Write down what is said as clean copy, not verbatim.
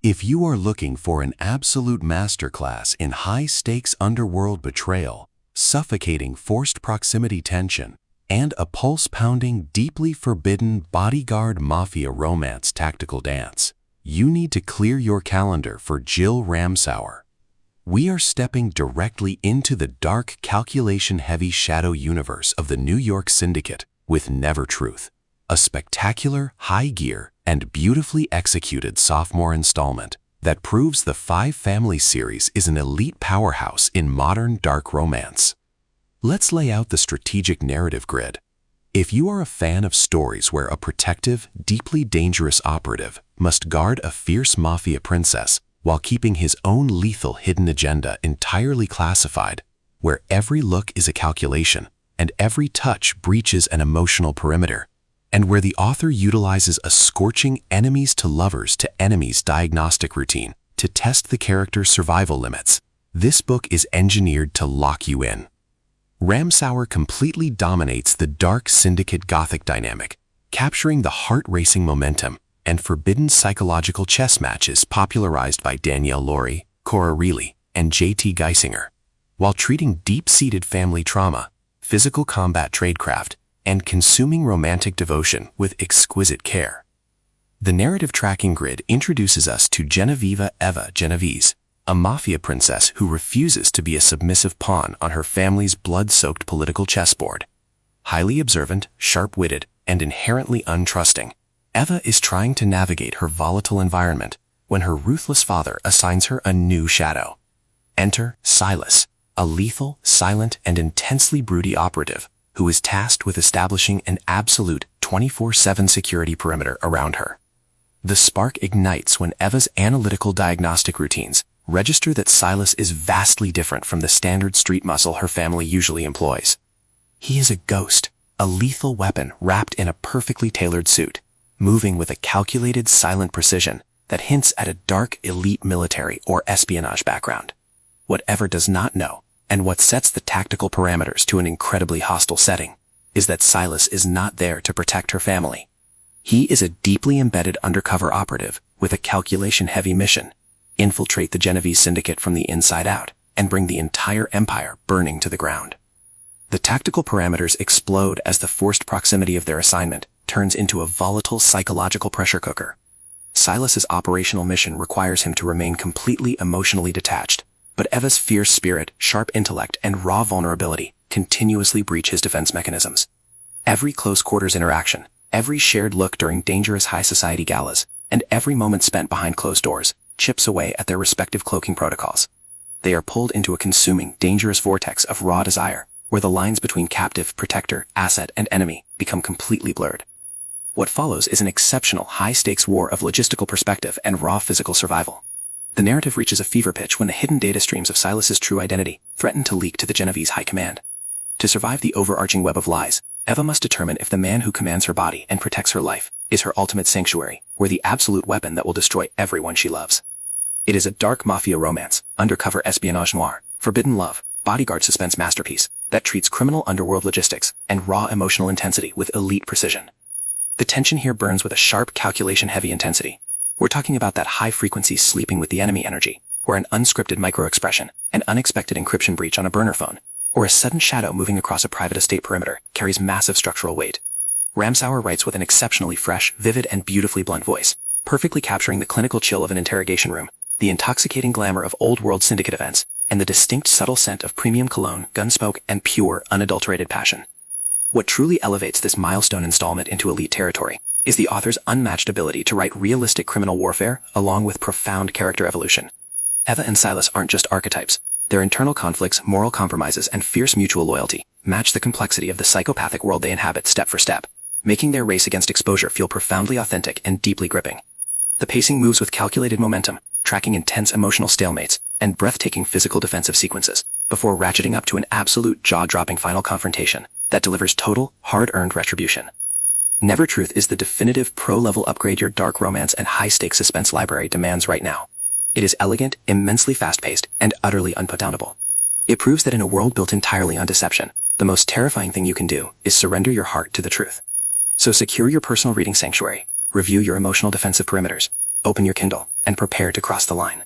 If you are looking for an absolute masterclass in high-stakes underworld betrayal, suffocating forced proximity tension, and a pulse-pounding, deeply forbidden bodyguard mafia romance tactical dance, you need to clear your calendar for Jill Ramsower. We are stepping directly into the dark, calculation-heavy shadow universe of the New York Syndicate with Never Truth, a spectacular, high-gear, and beautifully executed sophomore installment that proves the Five Family series is an elite powerhouse in modern dark romance. Let's lay out the strategic narrative grid. If you are a fan of stories where a protective, deeply dangerous operative must guard a fierce mafia princess while keeping his own lethal hidden agenda entirely classified, where every look is a calculation and every touch breaches an emotional perimeter, and where the author utilizes a scorching enemies to lovers to enemies diagnostic routine to test the character's survival limits, this book is engineered to lock you in. Ramsower completely dominates the dark syndicate gothic dynamic, capturing the heart-racing momentum and forbidden psychological chess matches popularized by Danielle Laurie, Cora Reilly, and J.T. Geisinger, while treating deep-seated family trauma, physical combat tradecraft, and consuming romantic devotion with exquisite care. The narrative tracking grid introduces us to Genevieve Eva Genovese, a mafia princess who refuses to be a submissive pawn on her family's blood-soaked political chessboard. Highly observant, sharp-witted, and inherently untrusting, Eva is trying to navigate her volatile environment when her ruthless father assigns her a new shadow. Enter Silas, a lethal, silent, and intensely broody operative who is tasked with establishing an absolute 24/7 security perimeter around her. The spark ignites when Eva's analytical diagnostic routines register that Silas is vastly different from the standard street muscle her family usually employs. He is a ghost, a lethal weapon wrapped in a perfectly tailored suit, moving with a calculated, silent precision that hints at a dark, elite military or espionage background. What Eva does not know, and what sets the tactical parameters to an incredibly hostile setting, is that Silas is not there to protect her family. He is a deeply embedded undercover operative with a calculation-heavy mission: infiltrate the Genovese Syndicate from the inside out and bring the entire empire burning to the ground. The tactical parameters explode as the forced proximity of their assignment turns into a volatile psychological pressure cooker. Silas's operational mission requires him to remain completely emotionally detached, but Eva's fierce spirit, sharp intellect, and raw vulnerability continuously breach his defense mechanisms. Every close-quarters interaction, every shared look during dangerous high society galas, and every moment spent behind closed doors chips away at their respective cloaking protocols. They are pulled into a consuming, dangerous vortex of raw desire, where the lines between captive, protector, asset, and enemy become completely blurred. What follows is an exceptional, high-stakes war of logistical perspective and raw physical survival. The narrative reaches a fever pitch when the hidden data streams of Silas's true identity threaten to leak to the Genovese High Command. To survive the overarching web of lies, Eva must determine if the man who commands her body and protects her life is her ultimate sanctuary, or the absolute weapon that will destroy everyone she loves. It is a dark mafia romance, undercover espionage noir, forbidden love, bodyguard suspense masterpiece that treats criminal underworld logistics and raw emotional intensity with elite precision. The tension here burns with a sharp, calculation-heavy intensity. We're talking about that high-frequency sleeping with the enemy energy, or an unscripted micro-expression, an unexpected encryption breach on a burner phone, or a sudden shadow moving across a private estate perimeter carries massive structural weight. Ramsower writes with an exceptionally fresh, vivid, and beautifully blunt voice, perfectly capturing the clinical chill of an interrogation room, the intoxicating glamour of old-world syndicate events, and the distinct subtle scent of premium cologne, gun smoke, and pure, unadulterated passion. What truly elevates this milestone installment into elite territory is the author's unmatched ability to write realistic criminal warfare along with profound character evolution. Eva and Silas aren't just archetypes. Their internal conflicts, moral compromises, and fierce mutual loyalty match the complexity of the psychopathic world they inhabit step for step, making their race against exposure feel profoundly authentic and deeply gripping. The pacing moves with calculated momentum, tracking intense emotional stalemates and breathtaking physical defensive sequences, before ratcheting up to an absolute jaw-dropping final confrontation that delivers total, hard-earned retribution. Never Truth is the definitive pro-level upgrade your dark romance and high-stakes suspense library demands right now. It is elegant, immensely fast-paced, and utterly unputdownable. It proves that in a world built entirely on deception, the most terrifying thing you can do is surrender your heart to the truth. So secure your personal reading sanctuary, review your emotional defensive perimeters, Open your Kindle and prepare to cross the line.